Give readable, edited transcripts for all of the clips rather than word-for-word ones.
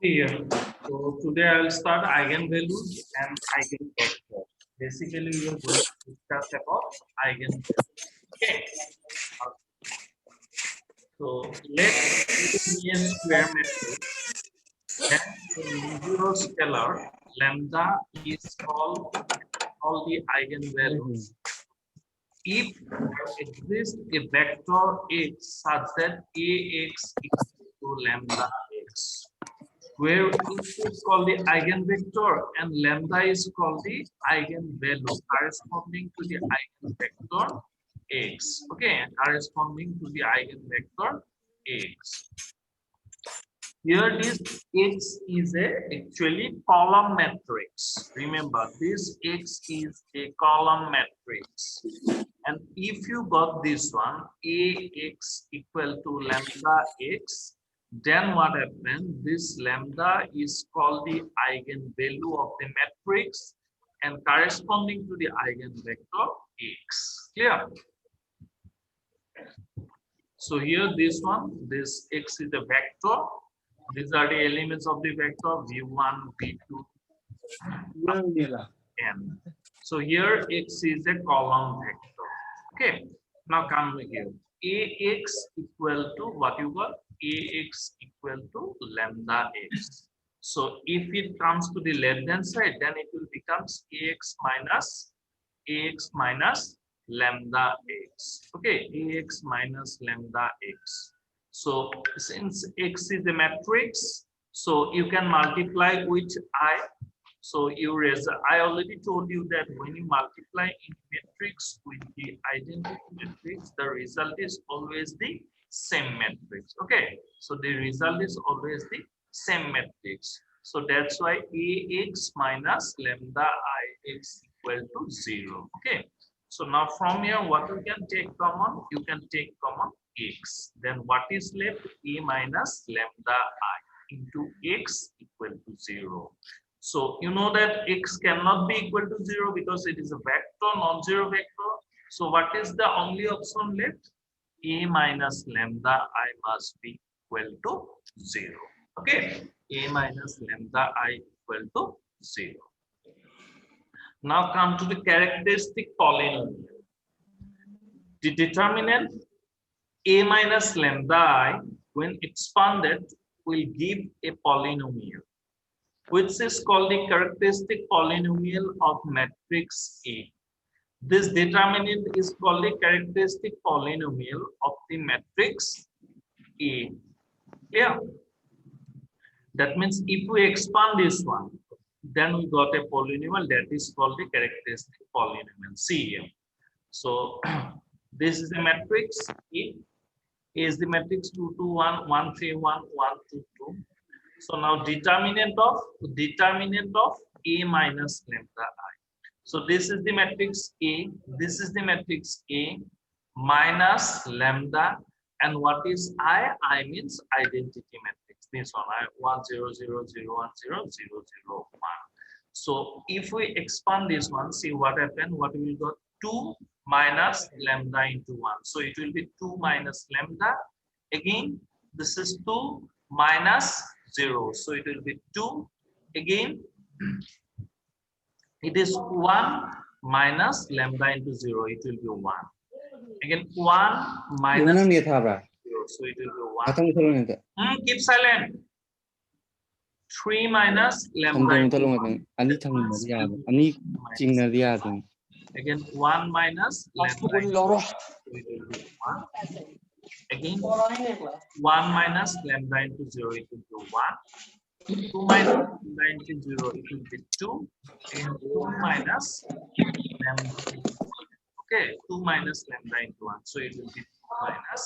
Here. So today I will start eigenvalues and eigenvectors. Basically, we are going to discuss about eigenvalues. Okay. So let's give me a square matrix. Then a non-zero scalar lambda is called all the eigenvalues. If there exists a vector x such that ax equal to lambda x, where x is called the eigenvector and lambda is called the eigenvalue corresponding to the eigenvector x. Okay, corresponding to the eigenvector x. Here this x is actually column matrix. Remember, this x is a column matrix. And if you got this one, ax equal to lambda x, then what happens? This lambda is called the eigenvalue of the matrix and corresponding to the eigenvector x. Clear? So here this one, this x is a vector. These are the elements of the vector v1, v2, n. So here x is a column vector. Okay. Now come here. Ax equal to what you got? Ax equal to lambda x. So if it comes to the left hand side, then it will become ax minus lambda x. Okay, ax minus lambda x. So since x is a matrix, so you can multiply with I. So you raise. I already told you that when you multiply in matrix with the identity matrix, the result is always the same matrix. Okay, so the result is always the same matrix. So that's why ax minus lambda ix equal to 0. Okay. So now from here, what you can take common? You can take common x. Then what is left? A minus lambda I into x equal to 0. So you know that x cannot be equal to 0 because it is a vector, non-zero vector. So what is the only option left? A minus lambda I must be equal to 0. Okay, a minus lambda I equal to 0. Now come to the characteristic polynomial. The determinant a minus lambda I, when expanded, will give a polynomial, which is called the characteristic polynomial of matrix A. This determinant is called the characteristic polynomial of the matrix A. Yeah. That means if we expand this one, then we got a polynomial that is called the characteristic polynomial. See here. So this is the matrix A. A is the matrix 2, 2, 1, 1, 3, 1, 1, 2, 2. So now determinant of A minus lambda I. So this is the matrix A. This is the matrix A minus lambda. And what is I? I means identity matrix. This one, I 1 0 0 0 1 0 0 0 1. So if we expand this one, see what happened. What we got? 2 minus lambda into 1. So it will be 2 minus lambda. Again, this is 2 minus 0. So it will be 2. Again, it is 1 minus lambda into 0. It will be 1. Again, 1 minus 0. So it will be 1. Keep silent. 3 minus lambda into 1. Again, 1 minus lambda into 1. So it will be 1. Again, 1 minus lambda into 0, it will be 1. 2 minus lambda into 0, it will be 2. And 2 minus lambda. Okay, 2 minus lambda into 1. So it will be 2 minus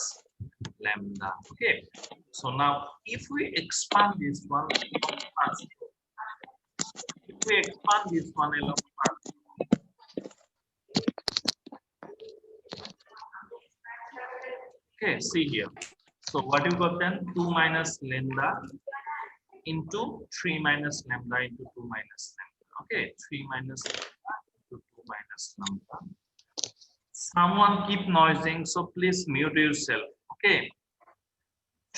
lambda. Okay. So now, if we expand this one, along okay, see here. So what you got then? 2 minus lambda into 3 minus lambda into 2 minus lambda. Okay, 3 minus lambda into 2 minus lambda. Someone keep noising, so please mute yourself. Okay.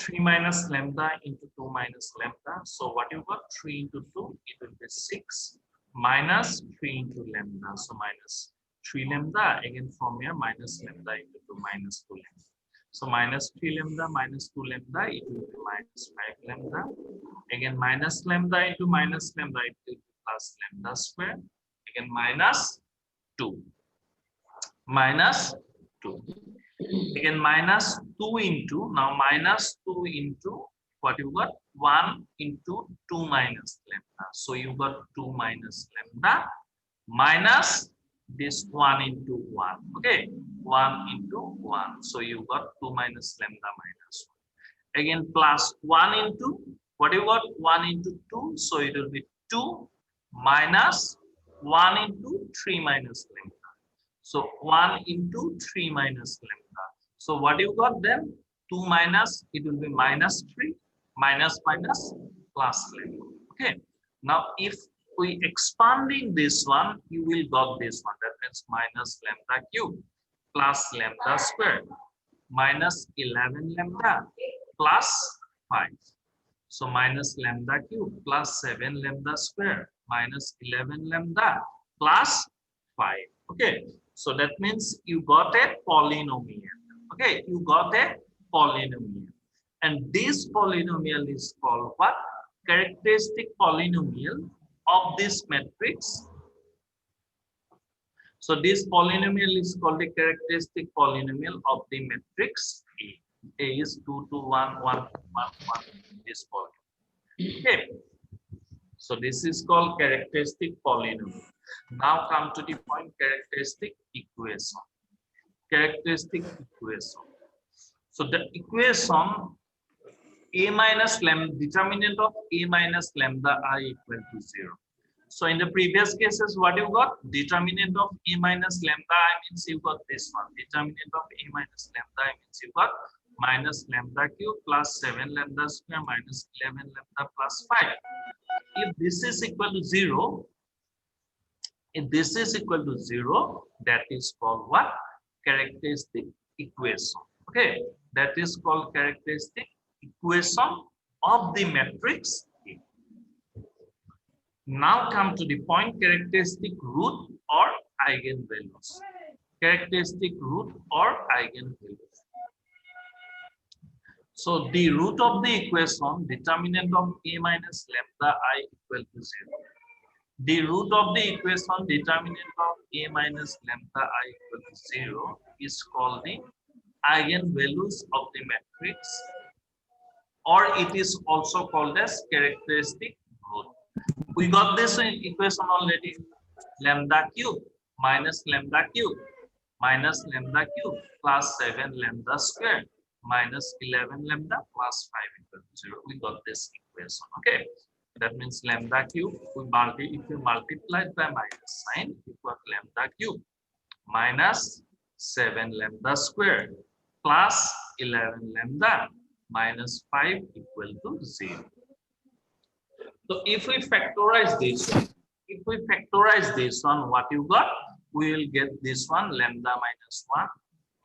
3 minus lambda into 2 minus lambda. So what you got? 3 into 2, it will be 6 minus 3 into lambda. So minus 3 lambda. Again from here, minus lambda into 2 minus 2 lambda. So minus 3 lambda minus 2 lambda, it will be minus 5 lambda. Again minus lambda into minus lambda, it will be plus lambda square. Again minus 2. Minus 2. Again minus 2 into, now minus 2 into what you got? 1 into 2 minus lambda. So you got 2 minus lambda minus this 1 into 1. Okay, 1 into 1. So you got 2 minus lambda minus 1. Again plus 1 into, what you got? 1 into 2. So it will be 2 minus 1 into 3 minus lambda. So 1 into 3 minus lambda. So what you got then? 2 minus, it will be minus 3, minus minus plus lambda. Okay. Now if we expanding this one, you will got this one. That means minus lambda cube plus lambda square minus 11 lambda plus 5. So minus lambda cube plus 7 lambda square minus 11 lambda plus 5. Okay. So that means you got a polynomial. Okay, you got a polynomial. And this polynomial is called what? Characteristic polynomial of this matrix. So this polynomial is called a characteristic polynomial of the matrix A. A is 2, 2, 1, 1, 1, 1, this polynomial. Okay. So this is called characteristic polynomial. Now come to the point, characteristic equation. Characteristic equation. So the equation A minus lambda, determinant of A minus lambda I equal to 0. So in the previous cases, what you got? Determinant of A minus lambda I means you got this one. Determinant of A minus lambda I means you got minus lambda cube plus 7 lambda square minus 11 lambda plus 5. If this is equal to 0, if this is equal to 0, that is called what? Characteristic equation. Okay, that is called characteristic equation of the matrix A. Now come to the point, characteristic root or eigenvalues. Characteristic root or eigenvalues. So the root of the equation, determinant of A minus lambda I equal to 0. The root of the equation, determinant of A minus lambda I equal to 0 is called the eigenvalues of the matrix, or it is also called as characteristic root. We got this equation already. Lambda cube minus lambda cube plus 7 lambda square minus 11 lambda plus 5 equal to 0. We got this equation. Okay. That means lambda cube, if you multiply it by minus sign, you got lambda cube minus 7 lambda square plus 11 lambda minus 5 equal to 0. So if we factorize this one, what you got? We will get this one, lambda minus 1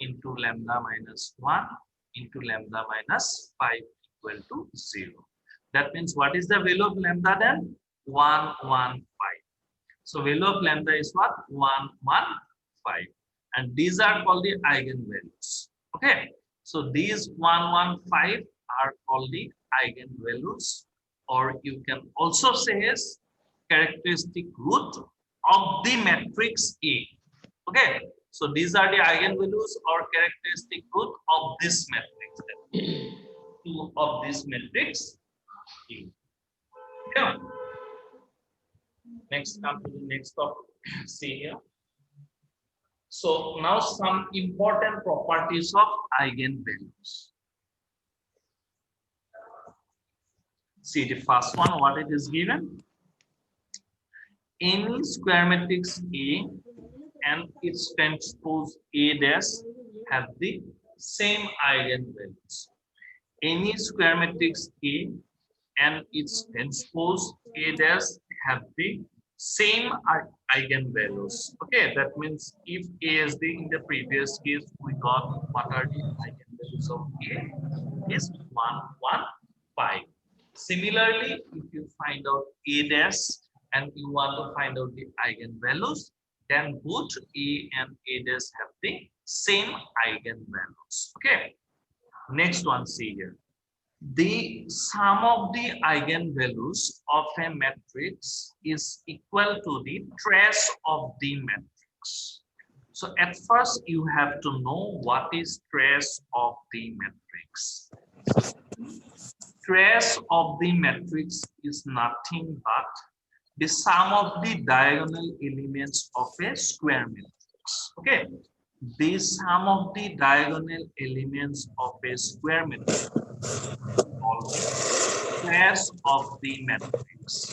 into lambda minus 1 into lambda minus 5 equal to 0. That means what is the value of lambda then? 115. So value of lambda is what? 115. And these are called the eigenvalues. Okay. So these 115 are called the eigenvalues, or you can also say as characteristic root of the matrix A. Okay. So these are the eigenvalues or characteristic root of this matrix. Of this matrix. Yeah. Next, come to the next topic. See here. So now some important properties of eigenvalues. See the first one, what it is given. Any square matrix A and its transpose A dash have the same eigenvalues. Any square matrix A and its transpose A dash have the same eigenvalues. Okay, that means if A is the, in the previous case we got what are the eigenvalues eigenvalues of A is 1, 1, 5. Similarly, if you find out A dash and you want to find out the eigenvalues, then both A and A dash have the same eigenvalues. Okay. Next one, see here. The sum of the eigenvalues of a matrix is equal to the trace of the matrix. So at first you have to know what is trace of the matrix. Trace of the matrix is nothing but the sum of the diagonal elements of a square matrix. Okay. The sum of the diagonal elements of a square matrix called trace of the matrix.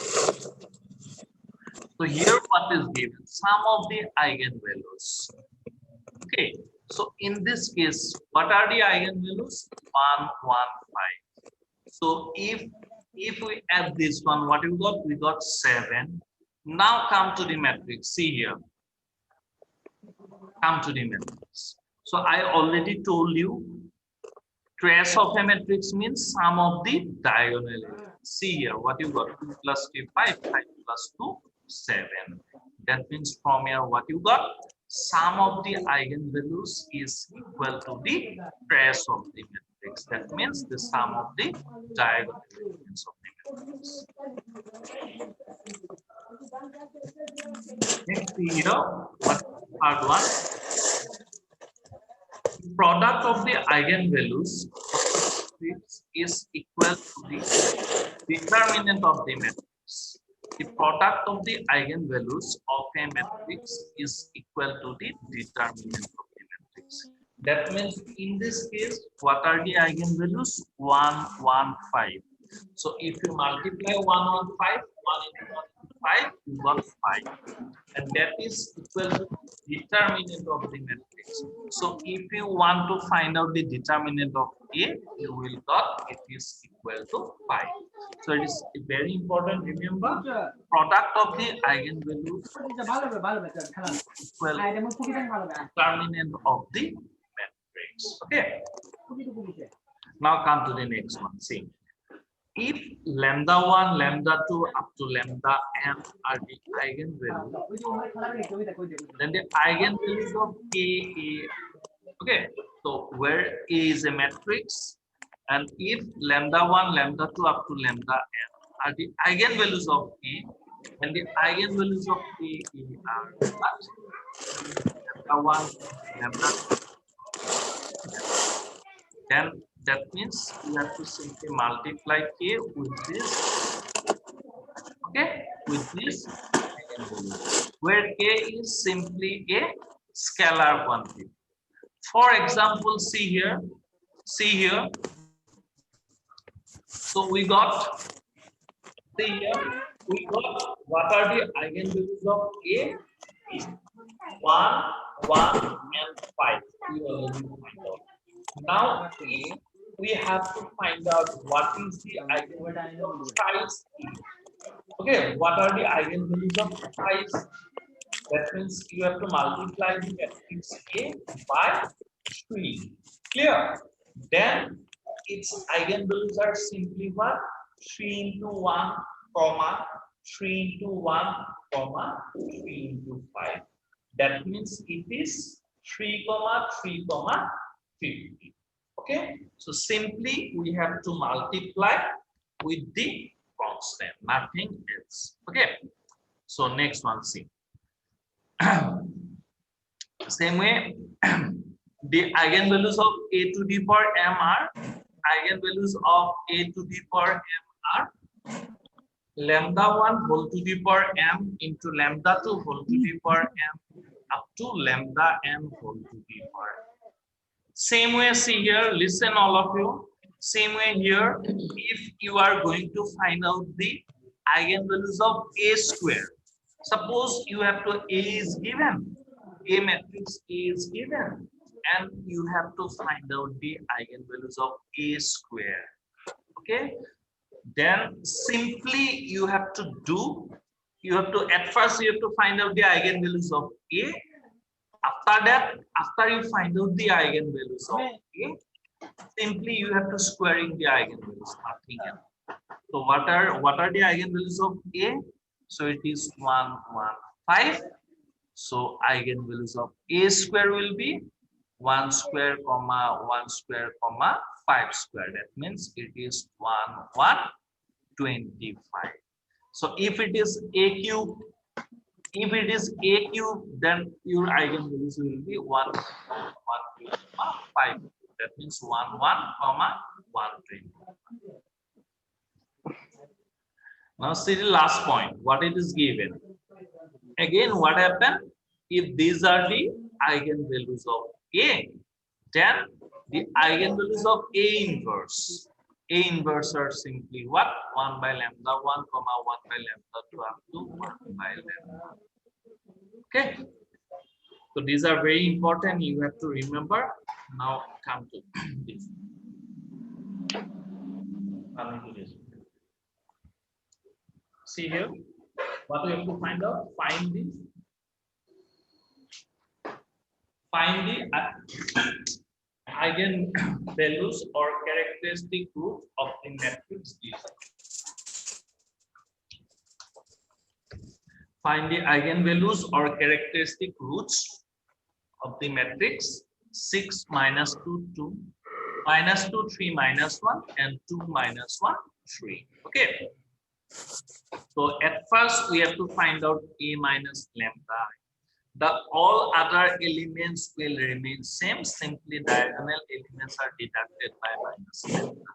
So here what is given? Sum of the eigenvalues. Okay. So in this case, what are the eigenvalues? 1, 1, 5. So if we add this one, what we got? We got 7. Now come to the matrix. See here. Come to the matrix. So I already told you, trace of a matrix means sum of the diagonal elements. See here, what you got? 2 plus 3, 5, 5 plus 2, 7. That means from here, what you got? Sum of the eigenvalues is equal to the trace of the matrix. That means the sum of the diagonal elements of the matrix. Next, here, what third one? Product of the eigenvalues of the matrix is equal to the determinant of the matrix. The product of the eigenvalues of a matrix is equal to the determinant of the matrix. That means in this case, what are the eigenvalues? 1, 1, 5. So if you multiply 1 on 5, 1 into 1 into 5, you got 5. And that is equal to determinant of the matrix. So if you want to find out the determinant of A, you will got it is equal to 5. So it is very important. Remember, product of the eigenvalues equal determinant of the matrix. Okay. Now come to the next one. See. If lambda 1, lambda 2 up to lambda n are the eigenvalues, then the eigenvalues of A. Okay, so where A is a matrix, and if lambda 1, lambda 2 up to lambda n are the eigenvalues of A, and the eigenvalues of A are what? Lambda 1, lambda 2. Then that means you have to simply multiply K with this, okay, with this, where K is simply a scalar quantity. For example, see here. So we got, see here, we got what are the eigenvalues of A? 1, 1, and 5. We already find out. Now we have to find out what is the eigenvalue of size. Okay, what are the eigenvalues of size? That means you have to multiply the matrix A by 3. Clear? Then its eigenvalues are simply what? 3 into 1, comma 3 into 1, comma 3 into 5. That means it is 3, 3, 50. Okay, so simply we have to multiply with the constant, nothing else. Okay, so next one, see. Same way, the eigenvalues of A to the power m are, eigenvalues of A to the power m are lambda 1 whole to the power m into lambda 2 whole to the power m up to lambda n whole to the power m. Same way, see here, listen all of you. Same way here, if you are going to find out the eigenvalues of A square. Suppose you have to, A is given, A matrix A is given, and you have to find out the eigenvalues of A square. Okay, then simply you have to do, at first you have to find out the eigenvalues of A. After that, after you find out the eigenvalues of A, Simply you have to square in the eigenvalues, nothing else. So what are the eigenvalues of A? So it is 1, 1, 5. So eigenvalues of A square will be 1 square comma 1 square comma 5 square. That means it is 1, 1, 25. So if it is A cube, then your eigenvalues will be 1, 1 cube, 5. That means 1, 1, comma 120. Now see the last point. What it is given. Again, what happened? If these are the eigenvalues of A, then the eigenvalues of A inverse. A inverse are simply what? 1 by lambda 1, comma 1 by lambda 2 up to 1 by lambda. Okay. So these are very important. You have to remember. Now come to this. See here. What we have to find out? Find the eigenvalues or characteristic root of the matrix D. Find the eigenvalues or characteristic roots of the matrix 6 minus 2 2 minus 2 3 minus 1 and 2 minus 1 3. Okay. So at first we have to find out A minus lambda. The all other elements will remain same. Simply diagonal elements are deducted by minus lambda.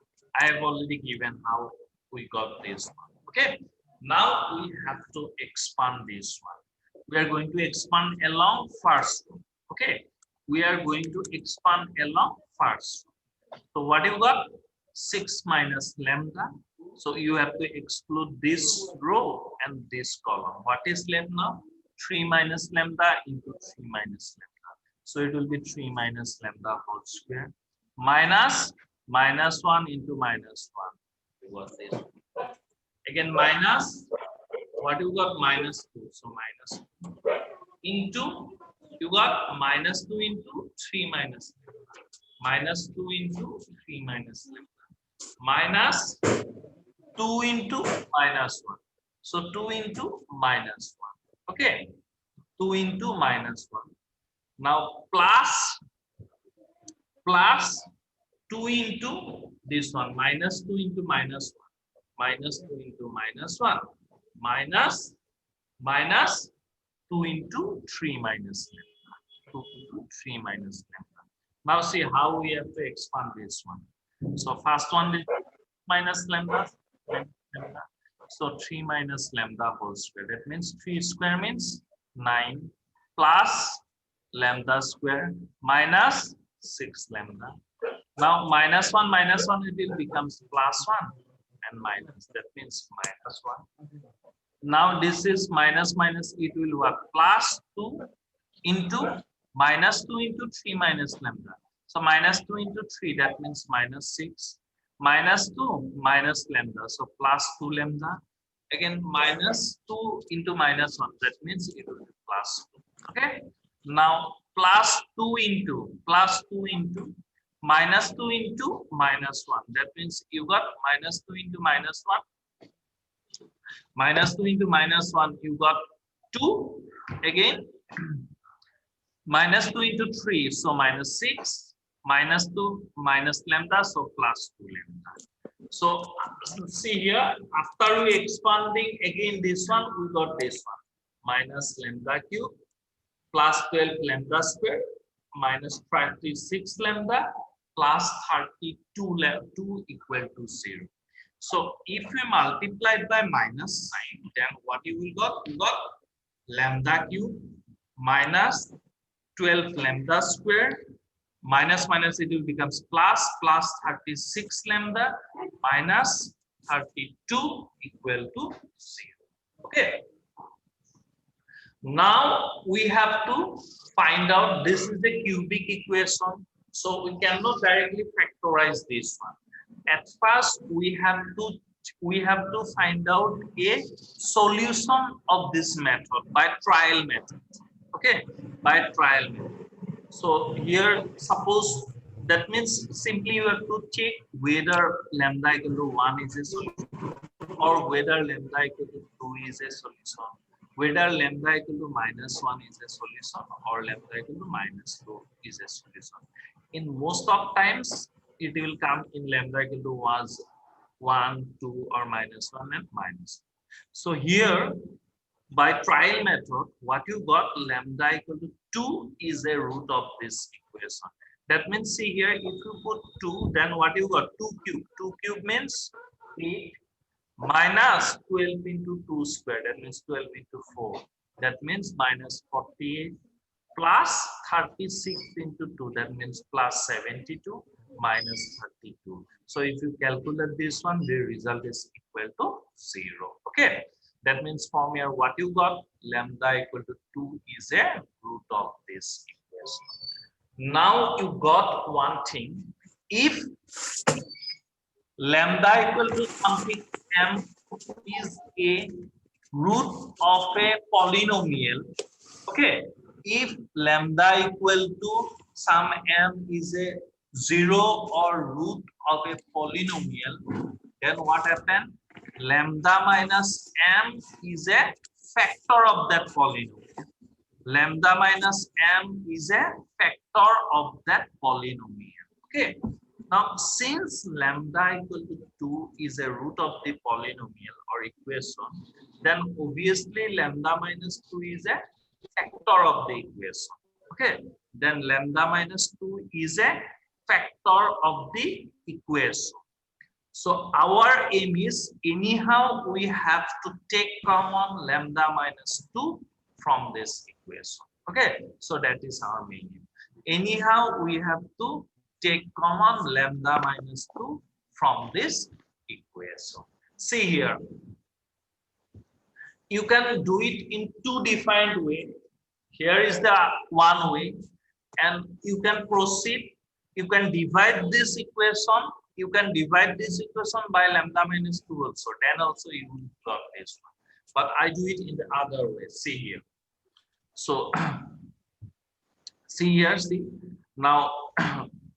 I have already given how we got this one. Okay. Now we have to expand this one. We are going to expand along first row. Okay. We are going to expand along first row. So what you got? 6 minus lambda. So you have to exclude this row and this column. What is left now? 3 minus lambda into 3 minus lambda. So it will be 3 minus lambda whole square minus 1 into minus 1. You got this. Again minus, what you got? Minus 2. So minus 2 into, you got minus 2 into 3 minus lambda. Minus 2 into 3 minus lambda. Minus 2 into minus 1. So 2 into minus 1. Okay. 2 into minus 1. Now plus 2 into this one. Minus 2 into minus 1. Minus 2 into minus 1. Minus 2 into 3 minus lambda. 2 into 3 minus lambda. Now see how we have to expand this one. So first one is minus lambda. So 3 minus lambda whole square. That means 3 square means 9 plus lambda square minus 6 lambda. Now minus 1 it will becomes plus 1 and minus. That means minus 1. Now this is minus it will work plus 2 into minus 2 into 3 minus lambda. So minus 2 into 3, that means minus 6. Minus 2 minus lambda, so plus 2 lambda. Again minus 2 into minus 1, that means it will be plus 2. Okay. Now plus 2 into minus 2 into minus 1, that means you got minus 2 into minus 1. Minus 2 into minus 1, you got 2. Again minus 2 into 3, so minus 6. Minus 2 minus lambda, so plus 2 lambda. So see here, after we expanding again this one, we got this one. Minus lambda cube plus 12 lambda square minus 36 lambda plus 32 equal to 0. So if we multiply it by minus sign, then what you will got? You got lambda cube minus 12 lambda square minus it will becomes plus 36 lambda minus 32 equal to 0. Okay. Now we have to find out, this is the cubic equation, so we cannot directly factorize this one. At first we have to find out a solution of this method by trial method. Okay, by trial method. So here suppose That means simply you have to check whether lambda equal to 1 is a solution or whether lambda equal to 2 is a solution, whether lambda equal to -1 is a solution or lambda equal to -2 is a solution. In most of times, it will come in lambda equal to 1, 2 or -1 and -2. So here, by trial method, what you got, lambda equal to 2 is a root of this equation. That means, see here, if you put 2, then what you got? 2 cube. 2 cube means 8 minus 12 into 2 square. That means 12 into 4. That means minus 48 plus 36 into 2. That means plus 72 minus 32. So if you calculate this one, the result is equal to 0. Okay. That means from here, what you got? Lambda equal to 2 is a root of this equation. Now you got one thing. If lambda equal to something m is a root of a polynomial. Okay. If lambda equal to some m is a 0 or root of a polynomial, then what happens? Lambda minus m is a factor of that polynomial. Lambda minus m is a factor of that polynomial. Okay. Now, since lambda equal to 2 is a root of the polynomial or equation, then obviously lambda minus 2 is a factor of the equation. Okay. Then lambda minus 2 is a factor of the equation. So our aim is, anyhow we have to take common lambda minus 2 from this equation. Okay, so that is our main aim. Anyhow we have to take common lambda minus 2 from this equation. See here, you can do it in two different ways. Here is the one way, and you can proceed. You can divide this equation. You can divide this equation by lambda minus 2 also. Then also you will got this one. But I do it in the other way. See here. So see here, see. Now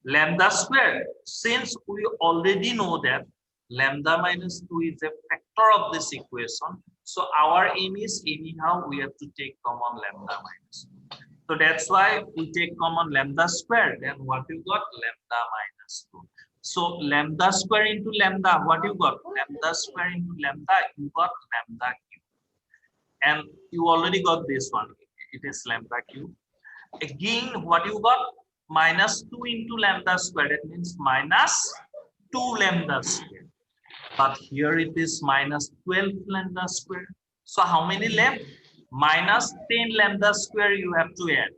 lambda square. Since we already know that lambda minus 2 is a factor of this equation. So our aim is, anyhow we have to take common lambda minus 2. So that's why we take common lambda square. Then what you got? Lambda minus 2. So lambda square into lambda, what you got? Lambda square into lambda, you got lambda cube. And you already got this one. It is lambda cube. Again, what you got? Minus 2 into lambda square. That means minus 2 lambda square. But here it is minus 12 lambda square. So how many left? Minus 10 lambda square you have to add.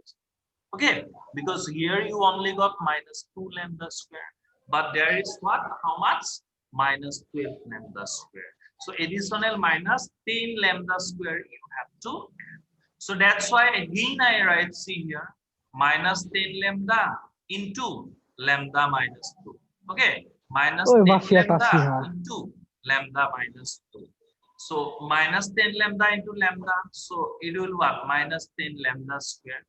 Okay, because here you only got minus 2 lambda square. But there is what? How much? Minus 12 lambda square. So additional minus 10 lambda square you have to add. So that's why again I write, see here, minus 10 lambda into lambda minus 2. Okay, minus 10 lambda into lambda minus 2. So minus 10 lambda into lambda. So it will what? Minus 10 lambda square.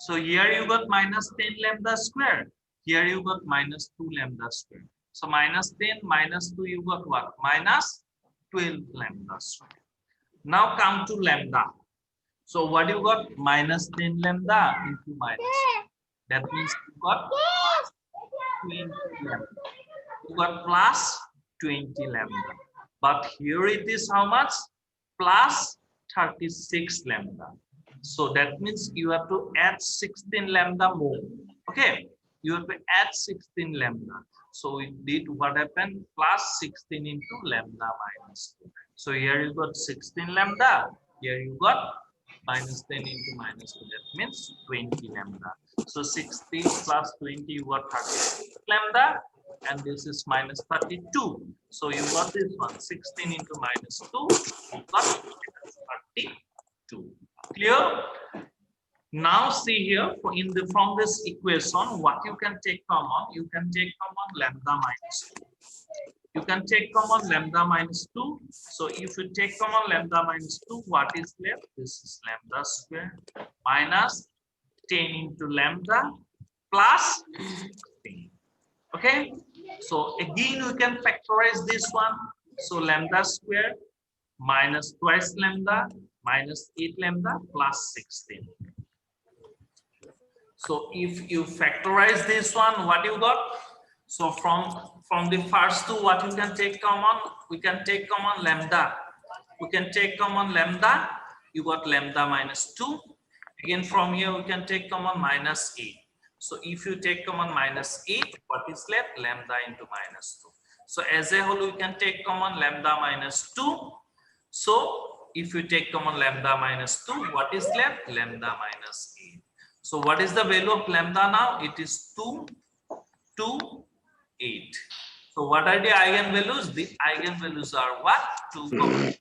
So here you got minus 10 lambda square. Here you got minus 2 lambda square. So minus 10 minus 2 you got what? Minus 12 lambda square. Now come to lambda. So what you got? Minus 10 lambda into minus. That means you got 20 lambda. You got plus 20 lambda. But here it is how much? Plus 36 lambda. So that means you have to add 16 lambda more. Okay. You have to add 16 lambda. So we did what happened? Plus 16 into lambda minus 2. So here you got 16 lambda. Here you got minus 10 into minus 2. That means 20 lambda. So 16 plus 20, you got 36 lambda. And this is minus 32. So you got this one. 16 into minus 2. You got 32. Clear? Now see here, from this equation, what you can take common? You can take common lambda minus 2. You can take common lambda minus 2. So if you take common lambda minus 2, what is left? This is lambda square minus 10 into lambda plus 16. Okay, so again we can factorize this one. So lambda square minus twice lambda minus 8 lambda plus 16. So if you factorize this one, what you got? So from the first two, what you can take common? We can take common lambda. We can take common lambda. You got lambda minus 2. Again, from here we can take common minus 8. So if you take common minus 8, what is left? Lambda into minus 2. So as a whole, we can take common lambda minus 2. So if you take common lambda minus 2, what is left? Lambda minus 8. So what is the value of lambda now? It is 2, 2, 8. So what are the eigenvalues? The eigenvalues are what? 2, comma.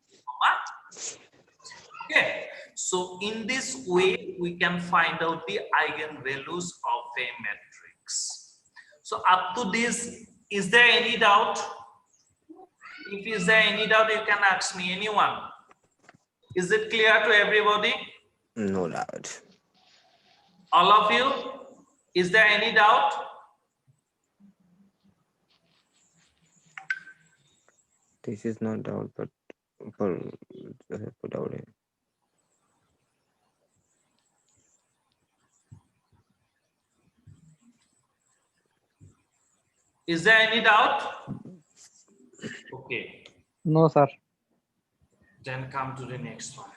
Okay. So in this way, we can find out the eigenvalues of a matrix. So up to this, is there any doubt? If is there any doubt, you can ask me, anyone. Is it clear to everybody? No doubt. All of you? Is there any doubt? This is not doubt, but for put out it. Is there any doubt? Okay. No, sir. Then come to the next one.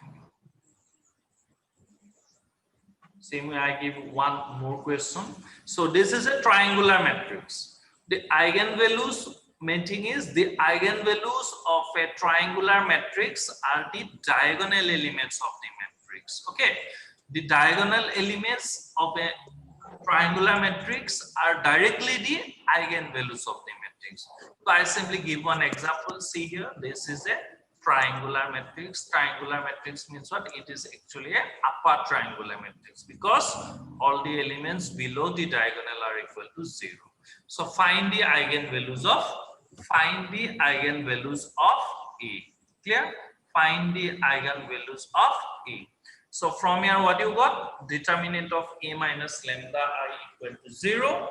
Same way, I give one more question. So this is a triangular matrix. The eigenvalues, main thing is the eigenvalues of a triangular matrix are the diagonal elements of the matrix. Okay, the diagonal elements of a triangular matrix are directly the eigenvalues of the matrix. So I simply give one example. See here, this is a triangular matrix. Triangular matrix means what? It is actually a upper triangular matrix because all the elements below the diagonal are equal to 0. So find the eigenvalues of A. Clear? Find the eigenvalues of A. So from here, what you got? Determinant of A minus lambda I equal to 0.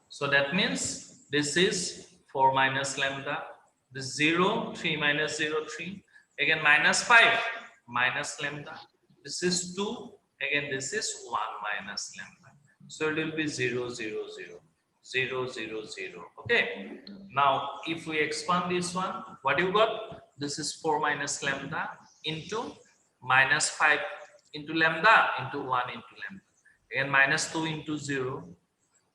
So that means this is 4 minus lambda. This 0, 3 minus 0, 3. Again, minus 5, minus lambda. This is 2. Again, this is 1 minus lambda. So it will be 0, 0, 0. 0, 0, 0. Okay. Now, if we expand this one, what you got? This is 4 minus lambda into minus 5 into lambda into 1 into lambda. Again, minus 2 into 0.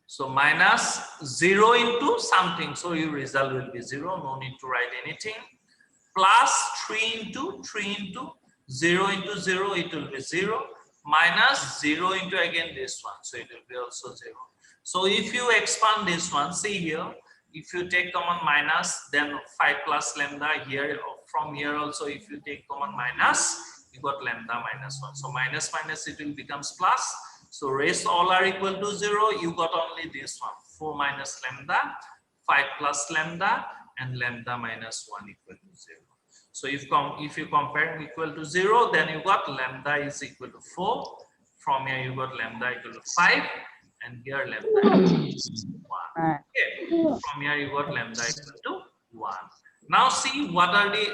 So minus 0 into something. So your result will be 0. No need to write anything. Plus 3 into 0 into 0. It will be 0. Minus 0 into again this one. So it will be also 0. So if you expand this one, see here. If you take common minus, then 5 plus lambda here. From here also, if you take common minus, you got lambda minus 1. So minus minus it will becomes plus. So rest all are equal to 0. You got only this one. 4 minus lambda, 5 plus lambda, and lambda minus 1 equal to 0. So if you compare equal to 0, then you got lambda is equal to 4. From here you got lambda equal to 5, and here lambda is 1. Okay. From here you got lambda equal to 1. Now see what are the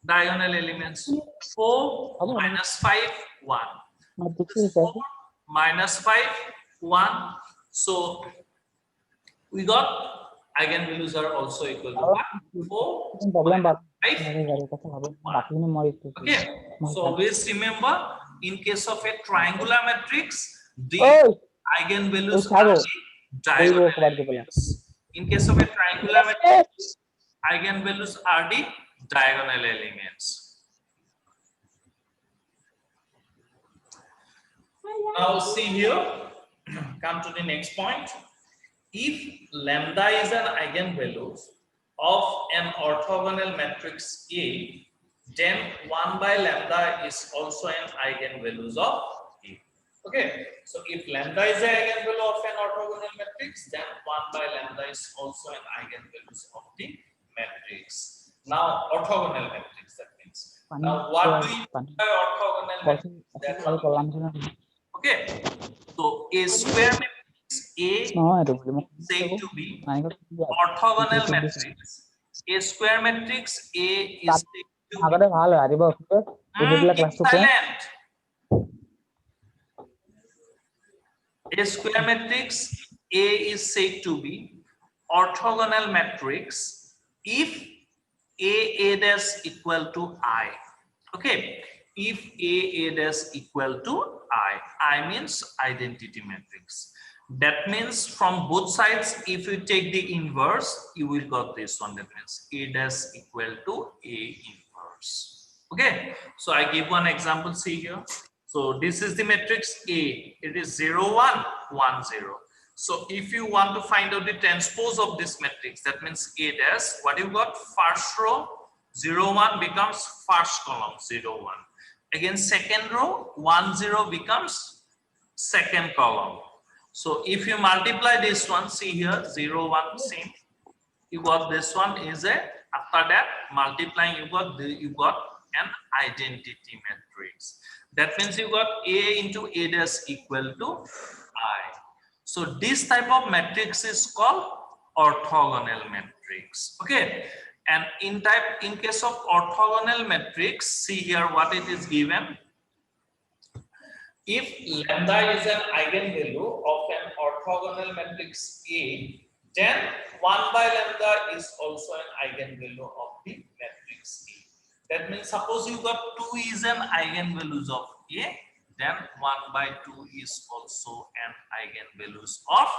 diagonal elements. 4 minus 5, 1. 4 minus 5, 1. So we got eigenvalues are also equal to 4, 5. Okay. So always remember, in case of a triangular matrix, the eigenvalues are the diagonal elements. In case of a triangular matrix, eigenvalues are the diagonal elements. Now see here, come to the next point. If lambda is an eigenvalue of an orthogonal matrix A, then 1 by lambda is also an eigenvalue of A. Okay, so if lambda is an eigenvalue of an orthogonal matrix, then 1 by lambda is also an eigenvalue of the matrix. Now, orthogonal matrix, that means. Now, what do you mean by orthogonal matrix? Okay, so a square matrix A is said to be orthogonal matrix. A square matrix A is said to be. Keep silent. A square matrix A is said to be orthogonal matrix if A dash equal to I. Okay, if A dash equal to I means identity matrix. That means from both sides, if you take the inverse, you will got this one. That means A dash equal to A inverse. Okay, so I give one example. See here. So this is the matrix A. It is 0, 1, 1, 0. So if you want to find out the transpose of this matrix, that means A dash, what you got? First row 0, 1 becomes first column 0, 1. Again, second row 1, 0 becomes second column. So if you multiply this one, see here 0, 1, same. You got this one is a, after that multiplying you got an identity matrix. That means you got A into A dash equal to I. So this type of matrix is called orthogonal matrix. Okay, and in case of orthogonal matrix, see here what it is given. If lambda is an eigenvalue of an orthogonal matrix A, then 1 by lambda is also an eigenvalue of the matrix A. That means suppose you got 2 is an eigenvalues of A, then 1 by 2 is also an eigenvalues of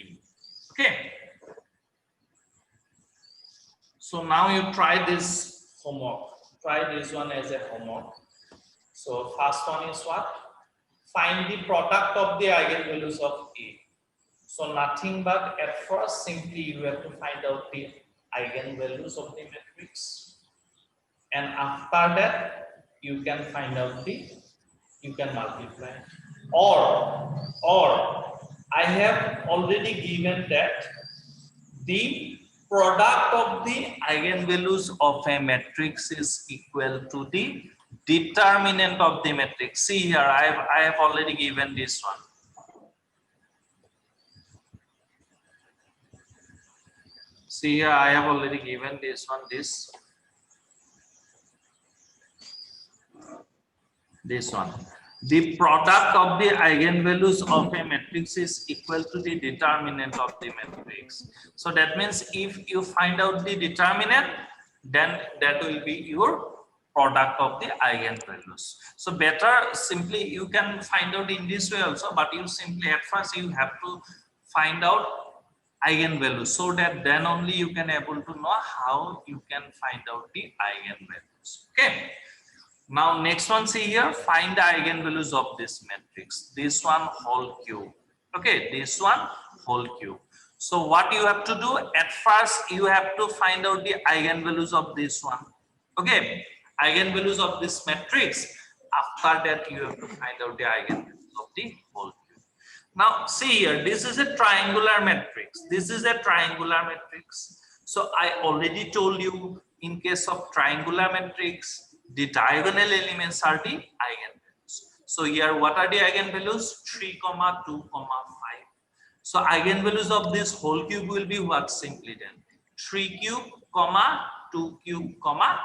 A. Okay. So now you try this homework. Try this one as a homework. So first one is what? Find the product of the eigenvalues of A. So nothing but at first simply you have to find out the eigenvalues of the matrix, and after that you can find out you can multiply, or I have already given that the product of the eigenvalues of a matrix is equal to the determinant of the matrix. See here, I have already given this one. See here, I have already given this one, this one. The product of the eigenvalues of a matrix is equal to the determinant of the matrix. So that means if you find out the determinant, then that will be your product of the eigenvalues. So better simply you can find out in this way also, but you simply at first you have to find out eigenvalues, so that then only you can able to know how you can find out the eigenvalues. Okay. Now next one, see here, find the eigenvalues of this matrix. This one whole cube. Okay, this one whole cube. So what you have to do, at first you have to find out the eigenvalues of this one. Okay, eigenvalues of this matrix. After that you have to find out the eigenvalues of the whole cube. Now see here, this is a triangular matrix. This is a triangular matrix. So I already told you, in case of triangular matrix, the diagonal elements are the eigenvalues. So here what are the eigenvalues? 3, 2, 5. So eigenvalues of this whole cube will be what? Simply then 3 cube, 2 cube, 5.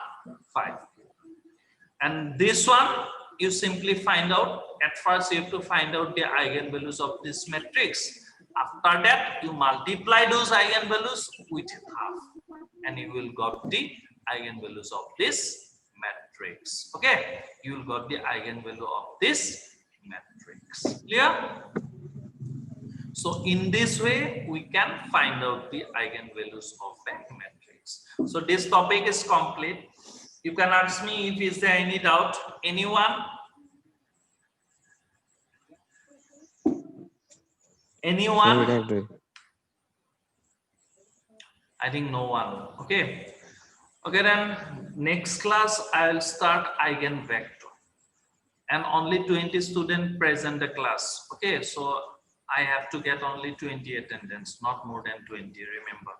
And this one you simply find out. At first you have to find out the eigenvalues of this matrix. After that you multiply those eigenvalues with half, and you will got the eigenvalues of this matrix. Okay, you will got the eigenvalue of this matrix. Clear? So in this way we can find out the eigenvalues of a matrix. So this topic is complete. You can ask me if is there any doubt. Anyone? Anyone? I think no one. Okay. Okay, then next class I'll start eigenvector, and only 20 students present the class. Okay, so I have to get only 20 attendance, not more than 20, remember.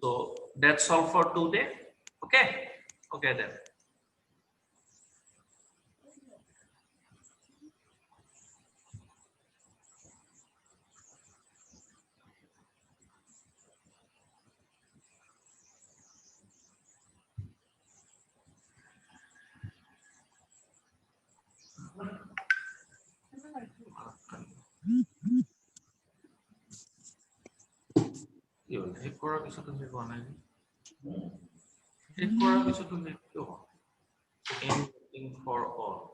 So that's all for today. Okay, okay then. কৰাৰ পিছতো শেষ হোৱা নাই শেষ কৰাৰ পিছতো শেষ কিয়? N waiting for all